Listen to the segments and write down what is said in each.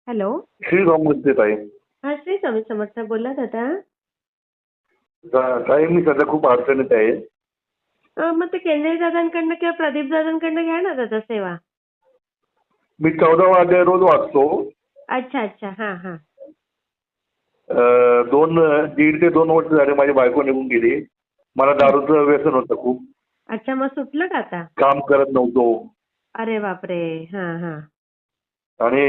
Hello. Shri समजते ताई. हा, श्री स्वामी समर्थ. बोला दादा. ताई मी सध्या खूप अडचणीत आहे. मग ते केंद्रे दादांकडनं किंवा प्रदीप दादांकडनं घ्या ना दादा सेवा. मी 14 वाजे रोज वाचतो. अच्छा अच्छा. हा हा. 1.5 ते 2 वर्ष झाले माझी बायको निघून गेली. मला दारूचं व्यसन होतं खूप. अच्छा, मग सुटलं का आता? काम करत नव्हतो अरे बापरे. हा हा. आणि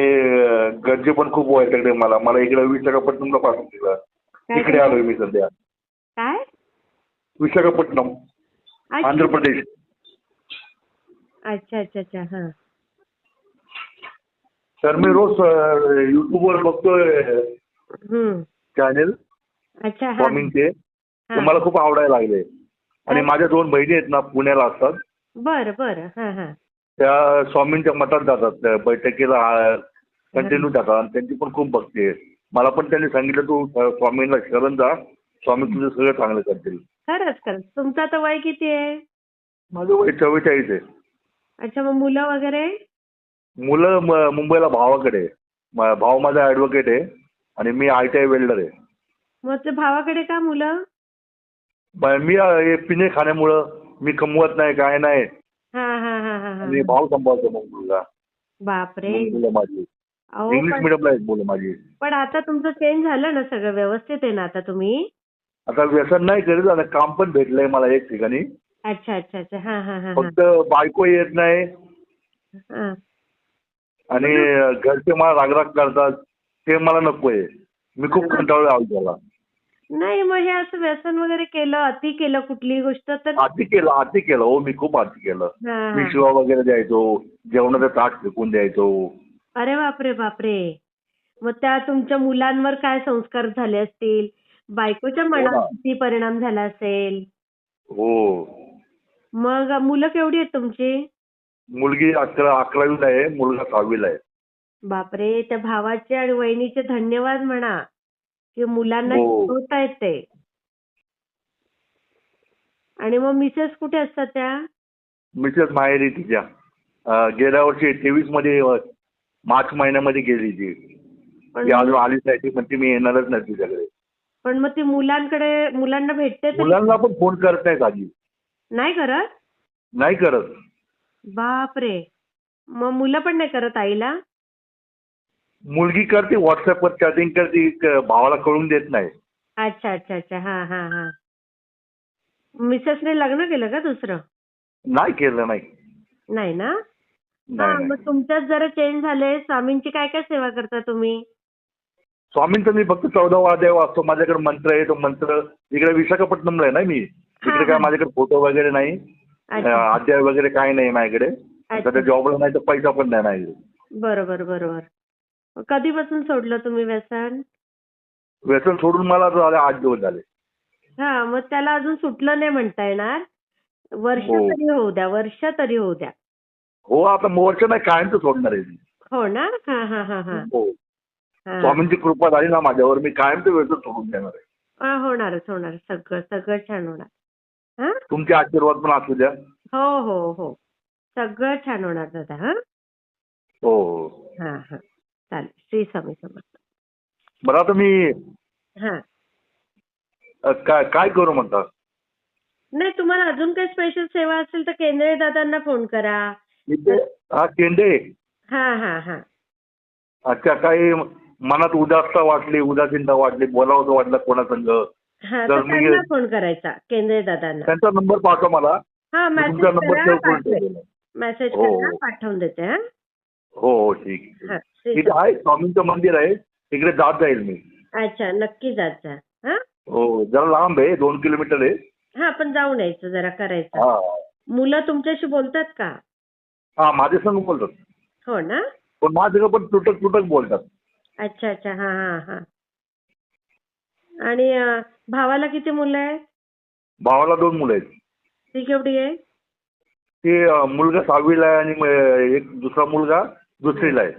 घरचे पण खूप वैतागले मला. मला इकडे विशाखापट्टणमला पाठवून दिलं. काय इकडे काय आलोय मी सध्या. काय? विशाखापट्टणम, अच्छा आंध्र प्रदेश. अच्छा अच्छा अच्छा. हा. तर मी रोज युट्यूबवर बघतोय हम्म. चॅनेल अच्छा. हा स्वामींचे. ते हा. मला खूप आवडायला लागले. आणि माझ्या 2 बहिणी आहेत ना, पुण्याला असतात. बरं बरं. हा हा. त्या स्वामींच्या मठात जातात. त्या बैठकीला हा. कंटिन्यू जातात आणि त्यांची पण खूप भक्ती आहे. मला पण त्यांनी सांगितलं तू स्वामींना शरण जा, स्वामी तुझं सगळं चांगलं करतील. खरंच खरंच. तुमचं आता वय किती आहे? माझं वय 44 आहे. अच्छा, मग मुलं वगैरे? मुलं मुंबईला भावाकडे आहे. भाव माझा ॲडव्होकेट आहे आणि मी ITI वेल्डर आहे. मग ते भावाकडे का मुलं? मी हे पिणे खाण्यामुळं मी कमवत नाही, काय नाही. हा हा हा हा हा. आणि भाव सांभाळतो मग मुलगा. बापरे. मुलं माझी अहो इंग्लिश पण मिडियमला आहेत मुलं माझी. पण आता तुमचं चेंज झालं ना, सगळं व्यवस्थित आहे ना आता तुम्ही? आता व्यसन नाही करीत. आता काम पण भेटलंय मला एक ठिकाणी. अच्छा अच्छा अच्छा. हा हा हा हा. फक्त बायको येत नाही हा. आणि घरचे मला रागराग करतात. ते मला नकोय. मी खूप कंटाळलो आलो त्याला. नाही, मग हे असं व्यसन वगैरे केलं, अति केलं कुठलीही गोष्ट तर अति केलं हो. मी खूप अति केलं. हा मी हा. शिवा वगैरे द्यायचो. जेवणाचं ताट फेकून द्यायचो. अरे बापरे बापरे. मग त्या तुमच्या मुलांवर काय संस्कार झाले असतील? बायकोच्या हो मनावर ना. किती परिणाम झाला असेल? हो. मग मुलं केवढी आहेत तुमची? मुलगी 11वीला आहे. मुलगा 6वीला आहे. बापरे. त्या भावाचे आणि वहिनीचे धन्यवाद म्हणा की मुलांना हो. शिकवतायत ते. आणि मग मिसेस कुठे असतात त्या? मिसेस माहेरी तिच्या. गेल्या वर्षी 23 मध्ये मार्च महिन्यामध्ये गेली ती. पण ती अजून आलीच नाही. ती म्हणते मी येणारच नाही तुझ्याकडे. पण मग ती मुलांना भेटते तरी मुलांना पण फोन करत नाहीत आधी. नाही करत? नाही करत. बापरे. मग मुलं पण नाही करत आईला? मुलगी करते, व्हॉट्सअपवर चॅटिंग करते. भावाला कळून देत नाही. अच्छा अच्छा अच्छा. हा हा हा. मिसेसने लग्न केलं का दुसरं? नाही केलं नाही. नाही ना? हा, नाही मग नाही. तुमच्यात जरा चेंज झाले. स्वामींची काय काय सेवा करता तुम्ही? स्वामींचं मी फक्त 14 वादे वाचतो. माझ्याकडे मंत्र आहे. तो मंत्र इकडे विशाखापट्टणमला आहे ना मी. हा इकडे काय हा. माझ्याकडे फोटो वगैरे नाही. अच्छा. अध्याय वगैरे काही नाही माझ्याकडे. सध्या अच्छा. जॉबला नाही तर पैसा पण नाही माझ्याकडे. बरोबर बरोबर. मग कधीपासून सोडलं तुम्ही व्यसन? व्यसन सोडून मला आता झाले 8 दिवस झाले. हा, मग त्याला अजून सुटलं नाही म्हणता येणार. वर्ष हो. तरी होऊ द्या, वर्ष तरी होऊ द्या. हो, आता मोर्चा नाही कायमचं सोडणार आहे मी. हो ना? हा हा हा हा. हो. हा. स्वामींची कृपा झाली ना माझ्यावर, मी कायमचं व्यसन सोडून देणार आहे. होणारच होणार. सगळं सगळं छान होणार. हा. तुमचे आशीर्वाद पण असू द्या. हो हो हो. सगळं छान होणार दादा. हा हो हो. हा हा. चालेल. श्री स्वामी समर्थ. बरं आता मी हा. काय काय करू म्हणता? नाही, तुम्हाला अजून काही स्पेशल सेवा असेल तर केंद्रे दादांना फोन करा. इथे हा केंद्रे. हा हा हा. अच्छा, काही मनात उदासता वाटली, उदासीनता वाटली, बोलावं वाटलं कोणासंग हा, तर तर मी त्यांना फोन करायचा, केंद्रे दादांना. त्यांचा नंबर पाठवा मला. हा, मी मेसेज तुमचा नंबर करा, सेव्ह करून पाठवेल. ठेवलेला आहे. मेसेज हो करा, हो पाठवून देते. हा हो हो. ठीक आहे. हा. श्री तिथे स्वामी. आहे स्वामींचं मंदिर आहे. तिकडे जात जाईल मी. अच्छा, नक्की जात जा. हा हो, जरा लांब आहे. 2 किलोमीटर आहे. हा. पण जाऊन यायचं, जरा करायचं. हा मुलं तुमच्याशी बोलतात का? हा. माझ्या संग बोलतात. हो ना? पण माझ्या पण तुटक तुटक बोलतात. अच्छा अच्छा. हा हा हा. आणि भावाला किती मुलं आहेत? भावाला 2 मुलं आहेत. ती केवढी आहे? ते मुलगा 6वीला आहे आणि एक दुसरा मुलगा 2रीला आहे.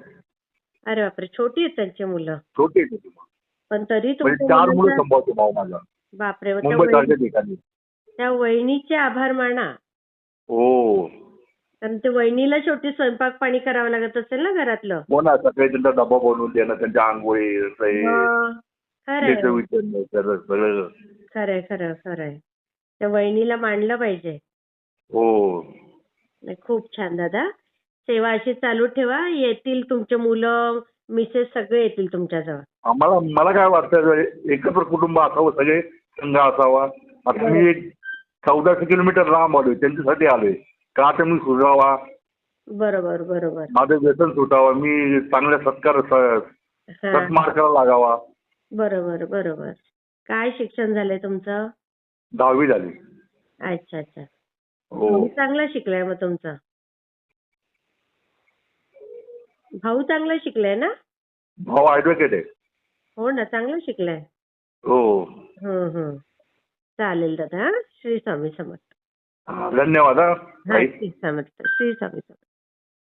अरे बापरे, छोटी आहेत त्यांची मुलं. छोटे आहेत ते. पण तरी म्हणजे तुमच्या 4 मुलं मुलांचा सांभाळतो भाऊ माझा. बापरे. मग मुंबईसारख्या ठिकाणी. त्या वहिनीचे आभार माना. हो. कारण ते वहिनीला शेवटी स्वयंपाक पाणी करावं लागत असेल ना घरातलं. हो ना, सकाळी त्यांचा डबा बनवून देणं, त्यांच्या आंघोळी मग खरंय विचारणं सगळं. खरंय खरं खरंय. त्या वहिनीला मानलं पाहिजे. हो. नाही, खूप छान दादा. सेवा अशी चालू ठेवा. येतील तुमचे मुलं, मिसेस सगळे येतील तुमच्याजवळ. मला काय वाटतं, एकत्र कुटुंब असावं, सगळे संघ असावा. आता मी 1400 किलोमीटर लांब आलोय, त्यांच्यासाठी आलोय का आता मी सुधारावा, बरोबर बरोबर. माझं व्यसन सुटावं, मी चांगल्या हा, सत्मार्गाला लागावा. बरोबर बरोबर. काय शिक्षण झालंय तुमचं? 10वी झाली. अच्छा अच्छा. हो. भाऊ चांगला शिकलाय मग तुमचा? भाऊ चांगला शिकलाय ना? भाऊ ऍडव्होकेट आहे. हो ना, चांगला शिकलाय. हो. हम्म. चालेल दादा. श्री स्वामी समर्थ. धन्यवाद. हा, श्री स्वामी समर्थ.